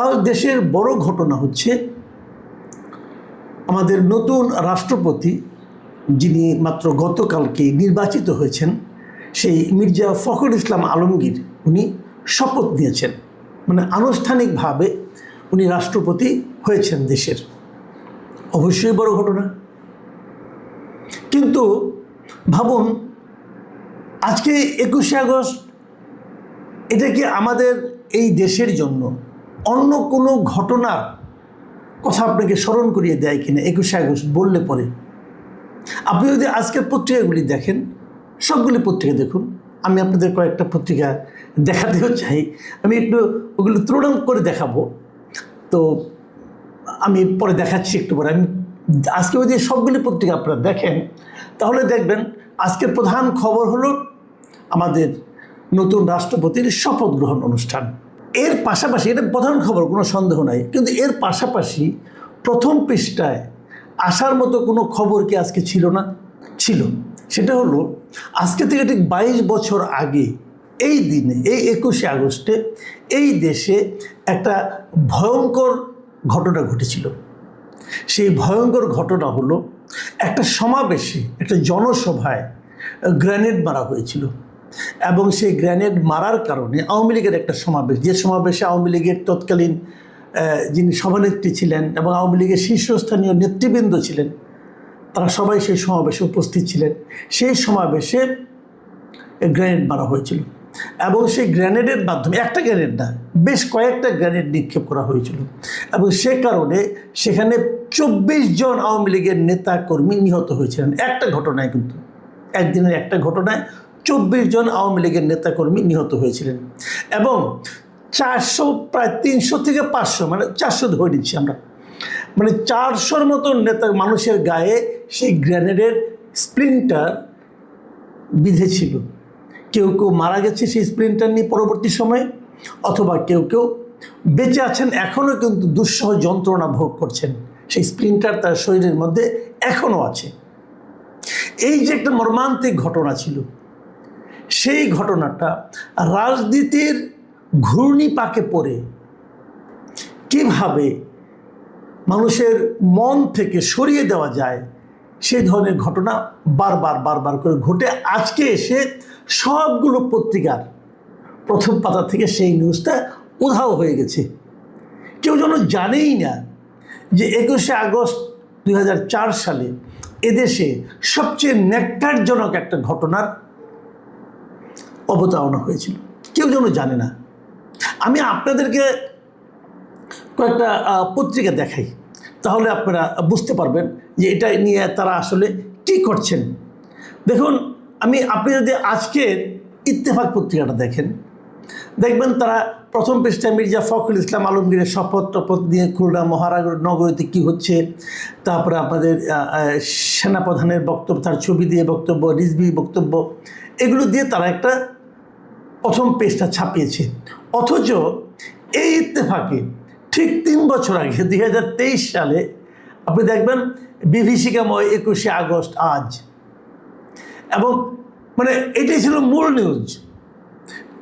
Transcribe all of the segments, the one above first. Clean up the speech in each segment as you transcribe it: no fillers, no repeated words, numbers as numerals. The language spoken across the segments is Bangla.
আর দেশের বড় ঘটনা হচ্ছে আমাদের নতুন রাষ্ট্রপতি যিনি মাত্র গতকালকে নির্বাচিত হয়েছেন, সেই মির্জা ফখরুল ইসলাম আলমগীর উনি শপথ নিয়েছেন, মানে আনুষ্ঠানিকভাবে উনি রাষ্ট্রপতি হয়েছেন দেশের। অবশ্যই বড় ঘটনা। কিন্তু ভাবুন, আজকে 21শে আগস্ট, এটা কি আমাদের এই দেশের জন্য অন্য কোনো ঘটনার কথা আপনাকে স্মরণ করিয়ে দেয় কিনা 21শে আগস্ট বললে পরে? আপনি যদি আজকের পত্রিকাগুলি দেখেন, সবগুলি পত্রিকা দেখুন, আমি আপনাদের কয়েকটা পত্রিকা দেখাতেও চাই, আমি একটু ওগুলো তুলনা করে দেখাবো, তো আমি পরে দেখাচ্ছি একটু পরে। আমি আজকে যদি সবগুলি পত্রিকা আপনারা দেখেন তাহলে দেখবেন আজকের প্রধান খবর হলো আমাদের নতুন রাষ্ট্রপতির শপথ গ্রহণ অনুষ্ঠান। এর পাশাপাশি, এটা প্রধান খবর, কোনো সন্দেহ নাই, কিন্তু এর পাশাপাশি প্রথম পৃষ্ঠায় আসার মতো কোনো খবর কি আজকে ছিল না? ছিল। সেটা হলো আজকে থেকে ঠিক 22 বছর আগে এই দিনে, এই 21শে আগস্টে এই দেশে একটা ভয়ঙ্কর ঘটনা ঘটেছিল। সেই ভয়ঙ্কর ঘটনা হলো একটা সমাবেশে, একটা জনসভায় গ্রেনেড মারা হয়েছিল, এবং সেই গ্রেনেড মারার কারণে আওয়ামী লীগের একটা সমাবেশ, যে সমাবেশে আওয়ামী লীগের তৎকালীন যিনি সভানেত্রী ছিলেন এবং আওয়ামী লীগের শীর্ষস্থানীয় নেতৃবৃন্দ ছিলেন, তারা সবাই সেই সমাবেশে উপস্থিত ছিলেন। সেই সমাবেশে গ্রেনেড মারা হয়েছিল, এবং সেই গ্রেনেডের মাধ্যমে, একটা গ্রেনেড না, বেশ কয়েকটা গ্রেনেড নিক্ষেপ করা হয়েছিল, এবং সে কারণে সেখানে 24 জন আওয়ামী লীগের নেতা কর্মী নিহত হয়েছিলেন। একটা ঘটনায়, কিন্তু একদিনের একটা ঘটনায় 24 জন আওয়ামী লীগের নেতাকর্মী নিহত হয়েছিলেন, এবং 400, প্রায় 300 থেকে 500, মানে 400 ধরে নিচ্ছি আমরা, মানে 400-র মতো মানুষের গায়ে সেই গ্রেনেডের স্প্লিন্টার বিঁধেছিল। কেউ কেউ মারা গেছে সেই স্প্লিন্টার নিয়ে পরবর্তী সময়ে, অথবা কেউ কেউ বেঁচে আছেন, এখনও কিন্তু দুঃসহ যন্ত্রণা ভোগ করছেন। সেই স্প্লিন্টার তার শরীরের মধ্যে এখনও আছে। এই যে একটা মর্মান্তিক ঘটনা ছিল, সেই ঘটনাটা রাজনীতির ঘূর্ণিপাকে পড়ে কিভাবে মানুষের মন থেকে সরিয়ে দেওয়া যায়, সেই ধরনের ঘটনা বারবার করে ঘটে আজকে এসে সবগুলো পত্রিকার প্রথম পাতা থেকে সেই নিউজটা উধাও হয়ে গেছে। কেউ যেন জানেই না যে 21শে আগস্ট 2004 সালে এদেশে সবচেয়ে ন্যক্কারজনক একটা ঘটনার অবতারণা হয়েছিল। কেউ যেন জানে না। আমি আপনাদেরকে কয়েকটা পত্রিকা দেখাই, তাহলে আপনারা বুঝতে পারবেন যে এটা নিয়ে তারা আসলে কী করছেন। দেখুন, আপনি যদি আজকের ইত্তেফাক পত্রিকাটা দেখেন, দেখবেন তারা প্রথম পৃষ্ঠায় মির্জা ফখরুল ইসলাম আলমগীরের শপথ নিয়ে খুলনা মহানগরীতে কী হচ্ছে, তারপরে আপনাদের সেনাপ্রধানের বক্তব্য, তার ছবি দিয়ে বক্তব্য, রিজভি বক্তব্য, এগুলো দিয়ে তারা একটা প্রথম পেজটা ছাপিয়েছে। অথচ এই ইত্তেফাকে ঠিক 3 বছর আগে 2023 সালে আপনি দেখবেন বিভীষিকাময় 21শে আগস্ট আজ, এবং মানে এটাই ছিল মূল নিউজ।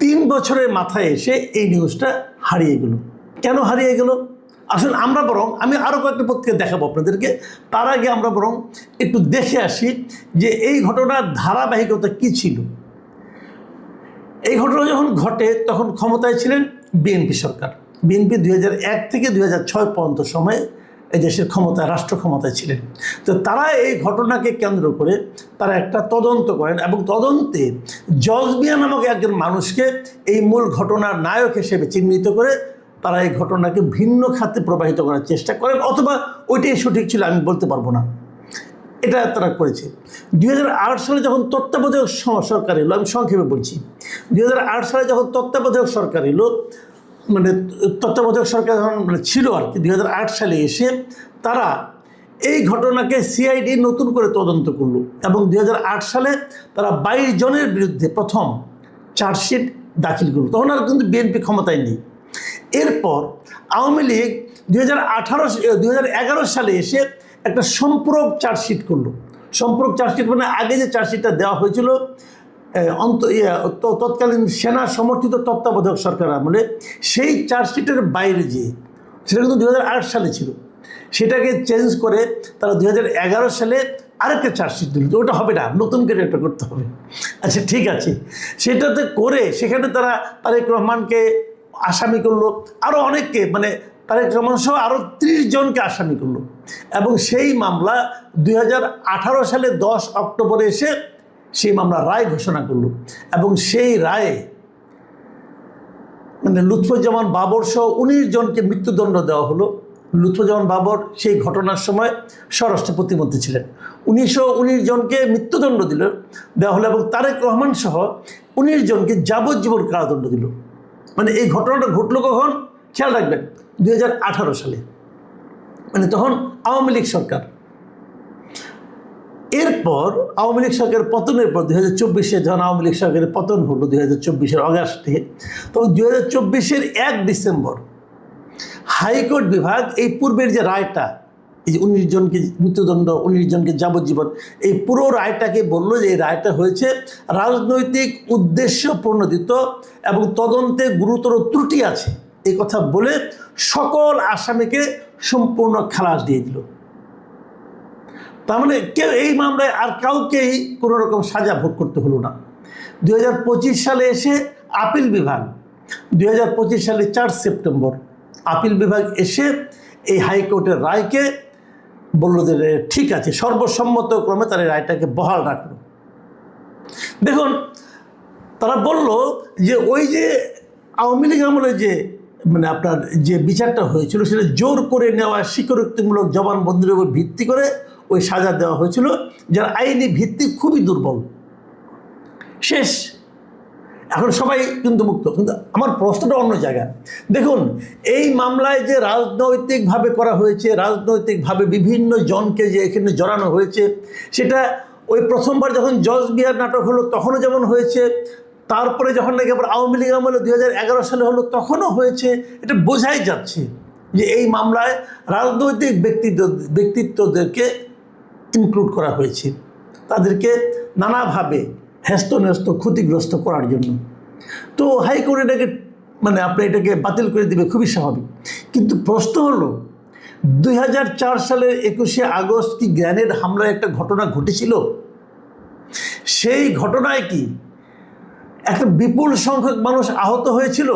3 বছরের মাথায় এসে এই নিউজটা হারিয়ে গেল। কেন হারিয়ে গেল? আসলে আমরা বরং, আমি আরও কয়েকটা পত্রিকা দেখাবো আপনাদেরকে, তার আগে আমরা বরং একটু দেখে আসি যে এই ঘটনার ধারাবাহিকতা কী ছিল। এই ঘটনা যখন ঘটে তখন ক্ষমতায় ছিলেন বিএনপি সরকার। বিএনপি 2001 থেকে 2006 পর্যন্ত সময়ে এই দেশের ক্ষমতায়, রাষ্ট্র ক্ষমতায় ছিলেন। তো তারা এই ঘটনাকে কেন্দ্র করে তারা একটা তদন্ত করেন, এবং তদন্তে জজ মিয়া নামক একজন মানুষকে এই মূল ঘটনার নায়ক হিসেবে চিহ্নিত করে তারা এই ঘটনাকে ভিন্ন খাতে প্রবাহিত করার চেষ্টা করেন, অথবা ওইটাই সঠিক ছিল আমি বলতে পারবো না, এটা তারা করেছে। 2008 সালে যখন তত্ত্বাবধায়ক সরকার এলো, আমি সংক্ষেপে বলছি, 2008 সালে যখন তত্ত্বাবধায়ক সরকার এলো, মানে তত্ত্বাবধায়ক সরকার যখন ছিল আর কি, 2008 সালে এসে তারা এই ঘটনাকে সিআইডি নতুন করে তদন্ত করলো, এবং 2008 সালে তারা 22 জনের বিরুদ্ধে প্রথম চার্জশিট দাখিল করলো। তখন আর কিন্তু বিএনপি ক্ষমতায় নেই। এরপর আওয়ামী লীগ 2011 সালে এসে একটা সম্পূরক চার্জশিট করলো। সম্পূরক চার্জশিট মানে আগে যে চার্জশিটটা দেওয়া হয়েছিল তৎকালীন সেনা সমর্থিত তত্ত্বাবধায়ক সরকার আমলে সেই চার্জশিটের বাইরে যে, সেটা কিন্তু 2008 সালে ছিল, সেটাকে চেঞ্জ করে তারা 2011 সালে আরেকটা চার্জশিট দিল, ওটা হবে না, নতুন করে একটা করতে হবে। আচ্ছা ঠিক আছে, সেটাতে করে সেখানে তারা তারেক রহমানকে আসামি করলো, আরও অনেককে, মানে তারেক রহমান সহ আরও 30 জনকে আসামি করলো, এবং সেই মামলা 2018 সালে 10 অক্টোবরে এসে সেই মামলা রায় ঘোষণা করলো, এবং সেই রায়ে মানে লুৎফুজ্জামান বাবর সহ 19 জনকে মৃত্যুদণ্ড দেওয়া হলো। লুৎফুজ্জামান বাবর সেই ঘটনার সময় স্বরাষ্ট্র প্রতিমন্ত্রী ছিলেন। 1919 জনকে মৃত্যুদণ্ড দেওয়া হলো, এবং তারেক রহমান সহ 19 জনকে যাবজ্জীবন কারাদণ্ড দিল। মানে এই ঘটনাটা ঘটলো কখন, খেয়াল রাখবেন, 2018 সালে, মানে তখন আওয়ামী লীগ সরকার। এরপর আওয়ামী লীগ সরকারের পতনের পর 2024-এ যখন আওয়ামী লীগ সরকারের পতন হলো 2024-এর অগাস্টে, তখন 2024-এর 1 ডিসেম্বর হাইকোর্ট বিভাগ এই পূর্বের যে রায়টা, এই যে 19 জনকে মৃত্যুদণ্ড, 19 জনকে যাবজ্জীবন, এই পুরো রায়টাকে বললো যে এই রায়টা হয়েছে রাজনৈতিক উদ্দেশ্য প্রণোদিত এবং তদন্তে গুরুতর ত্রুটি আছে, এই কথা বলে সকল আসামিকে সম্পূর্ণ খালাস দিয়ে দিল। তার মানে কেউ এই মামলায় আর কাউকেই কোনো রকম সাজা ভোগ করতে হলো না। 2025 সালে এসে আপিল বিভাগ 2025 সালে 4 সেপ্টেম্বর আপিল বিভাগ এসে এই হাইকোর্টের রায়কে বলল যে ঠিক আছে, সর্বসম্মতক্রমে তারা রায়টাকে বহাল রাখলো। দেখুন, তারা বলল যে ওই যে আওয়ামী লীগ আমলে যে মানে আপনার যে বিচারটা হয়েছিল সেটা জোর করে নেওয়া স্বীকারোক্তিমূলক জবানবন্দির উপর ভিত্তি করে ওই সাজা দেওয়া হয়েছিল, যার আইনি ভিত্তি খুবই দুর্বল। শেষ, এখন সবাই কিন্তু মুক্ত। কিন্তু আমার প্রশ্নটা অন্য জায়গায়। দেখুন, এই মামলায় যে রাজনৈতিকভাবে করা হয়েছে, রাজনৈতিকভাবে বিভিন্ন জনকে যে এখানে জড়ানো হয়েছে, সেটা ওই প্রথমবার যখন জজ বিহার নাটক হলো তখনও যেমন হয়েছে, তারপরে যখন নাকি আবার আওয়ামী লীগ আমলে 2011 সালে হলো তখনও হয়েছে। এটা বোঝাই যাচ্ছে যে এই মামলায় রাজনৈতিক ব্যক্তিত্বদেরকে ইনক্লুড করা হয়েছে, তাদেরকে নানাভাবে হ্যস্ত ক্ষতিগ্রস্ত করার জন্য। তো হাইকোর্ট এটাকে মানে আপনি এটাকে বাতিল করে দিবে, খুবই স্বাভাবিক। কিন্তু প্রশ্ন হলো 2004 সালের 21শে আগস্ট কি গ্রেনেড হামলার একটা ঘটনা ঘটেছিল? সেই ঘটনায় কি একটা বিপুল সংখ্যক মানুষ আহত হয়েছিল?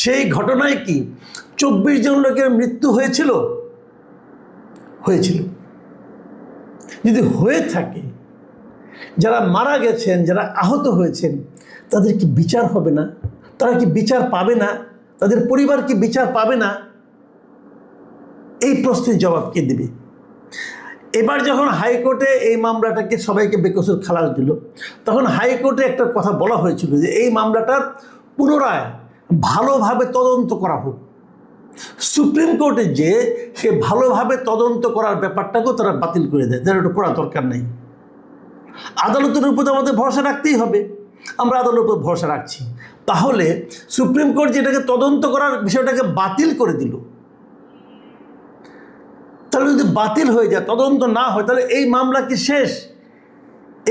সেই ঘটনায় কি 24 জন লোকের মৃত্যু হয়েছিল? হয়েছিল। যদি হয়ে থাকে, যারা মারা গেছেন, যারা আহত হয়েছেন, তাদের কি বিচার হবে না? তারা কি বিচার পাবে না? তাদের পরিবার কি বিচার পাবে না? এই প্রশ্নের জবাব কে দেবে? এবার যখন হাইকোর্টে এই মামলাটাকে সবাইকে বেকসুর খালাস দিল, তখন হাইকোর্টে একটা কথা বলা হয়েছিল যে এই মামলাটার পুনরায় ভালোভাবে তদন্ত করা হোক। সুপ্রিম কোর্টে যে সে ভালোভাবে তদন্ত করার ব্যাপারটাকেও তারা বাতিল করে দেয়, তার এটা করা দরকার নেই। আদালতের উপর আমাদের ভরসা রাখতেই হবে, আমরা আদালতের উপর ভরসা রাখছি। তাহলে সুপ্রিম কোর্ট যেটাকে তদন্ত করার বিষয়টাকে বাতিল করে দিল, তাহলে যদি বাতিল হয়ে যায়, তদন্ত না হয়, তাহলে এই মামলা কি শেষ?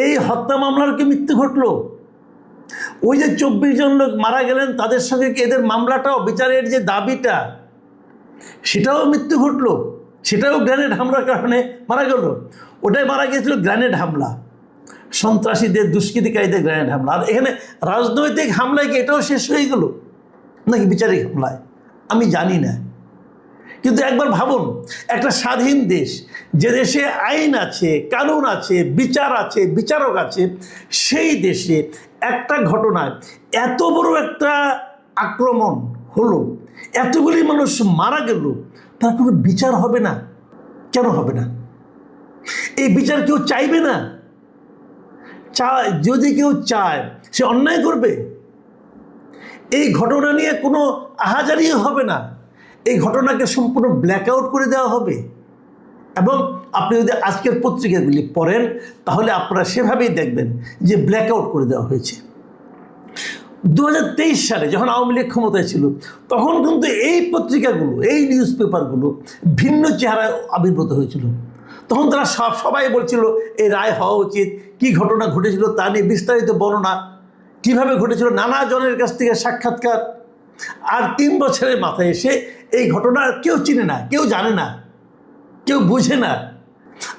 এই হত্যা মামলার কি মৃত্যু ঘটলো? ওই যে 24 জন লোক মারা গেলেন, তাদের সঙ্গে কি এদের মামলাটাও, বিচারের যে দাবিটা, সেটাও মৃত্যু ঘটলো? সেটাও গ্রেনেড হামলার কারণে মারা গেল? ওটাই মারা গিয়েছিল গ্রেনেড হামলা, সন্ত্রাসীদের, দুষ্কৃতিকারীদের গ্রেনেড হামলা। আর এখানে রাজনৈতিক হামলায় কি এটাও শেষ হয়ে গেল নাকি বিচারিক হামলায়? আমি জানি না। কিন্তু একবার ভাবুন, একটা স্বাধীন দেশ, যে দেশে আইন আছে, কানুন আছে, বিচার আছে, বিচারক আছে, সেই দেশে একটা ঘটনায় এত বড় একটা আক্রমণ হলো, এতগুলি মানুষ মারা গেল, তার কোনো বিচার হবে না? কেন হবে না? এই বিচার কেউ চাইবে না? যদি কেউ চায়, সে অন্যায় করবে? এই ঘটনা নিয়ে কোনো আহাজারিও হবে না, এই ঘটনাকে সম্পূর্ণ ব্ল্যাক আউট করে দেওয়া হবে। এবং আপনি যদি আজকের পত্রিকাগুলি পড়েন, তাহলে আপনারা সেভাবেই দেখবেন যে ব্ল্যাক আউট করে দেওয়া হয়েছে। 2023 সালে যখন আওয়ামী লীগ ক্ষমতায় ছিল, তখন কিন্তু এই পত্রিকাগুলো, এই নিউজ পেপারগুলো ভিন্ন চেহারায় আবির্ভূত হয়েছিল। তখন তারা সবাই বলছিল এই রায় হওয়া উচিত, কি ঘটনা ঘটেছিল তা নিয়ে বিস্তারিত বর্ণনা, কিভাবে ঘটেছিল নানা জনের কাছ থেকে সাক্ষাৎকার। আর 3 বছরের মাথায় এসে এই ঘটনা কেউ চিনে না, কেউ জানে না, কেউ বুঝে না।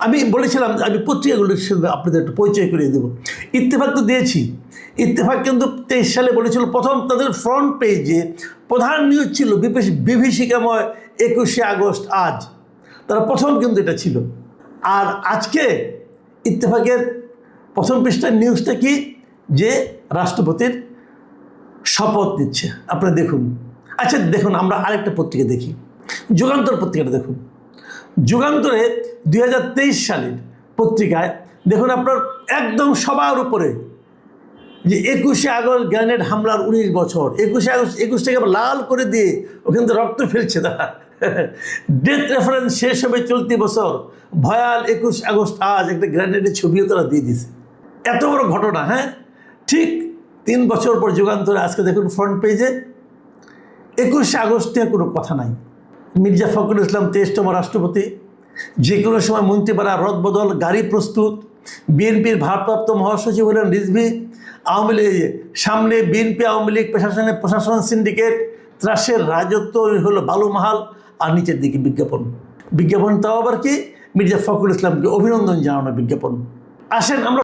আমি বলেছিলাম আমি পত্রিকাগুলোর সঙ্গে আপনাদের একটু পরিচয় করিয়ে দেবো। ইত্তেফাক তো দিয়েছি। ইত্তেফাক কিন্তু 23 সালে বলেছিল, প্রথম তাদের ফ্রন্ট পেজে প্রধান নিউজ ছিল বিভীষিকাময় 21শে আগস্ট আজ, তারা প্রথম কিন্তু এটা ছিল। আর আজকে ইত্তেফাকের প্রথম পৃষ্ঠার নিউজটা কি, যে রাষ্ট্রপতির শপথ নিচ্ছে। আপনারা দেখুন। আচ্ছা দেখুন, আমরা আরেকটা পত্রিকা দেখি, যুগান্তর পত্রিকাটা দেখুন। যুগান্তরে 2023 সালের পত্রিকায় দেখুন আপনার একদম সবার উপরে যে 21শে আগস্ট গ্রেনেড হামলার 19 বছর, 21শে আগস্ট 21টাকে লাল করে দিয়ে ওখান থেকে রক্ত ফেলছে তারা। ডেথ রেফারেন্স শেষ হবে চলতি বছর, ভয়াল 21 আগস্ট আজ, একটা গ্রেনেডের ছবিও তারা দিয়ে দিছে। এত বড় ঘটনা। হ্যাঁ, ঠিক 3 বছর পর যুগান্তরে আজকে দেখুন ফ্রন্ট পেজে 21শে আগস্ট নিয়ে কোনো কথা নাই। মির্জা ফখরুল ইসলাম 23তম রাষ্ট্রপতি, যে কোনো সময় মন্ত্রীপাড়া রদবদল, গাড়ি প্রস্তুত। বিএনপির ভারপ্রাপ্ত মহাসচিব হলেন রিজভী। আওয়ামী লীগ সামনে, বিএনপি আওয়ামী লীগ প্রশাসন সিন্ডিকেট, ত্রাসের রাজত্ব হলো বালুমহাল। আর নিচের দিকে বিজ্ঞাপন, তাও আবার কি মির্জা ফখরুল ইসলামকে অভিনন্দন জানানো বিজ্ঞাপন। আসেন আমরা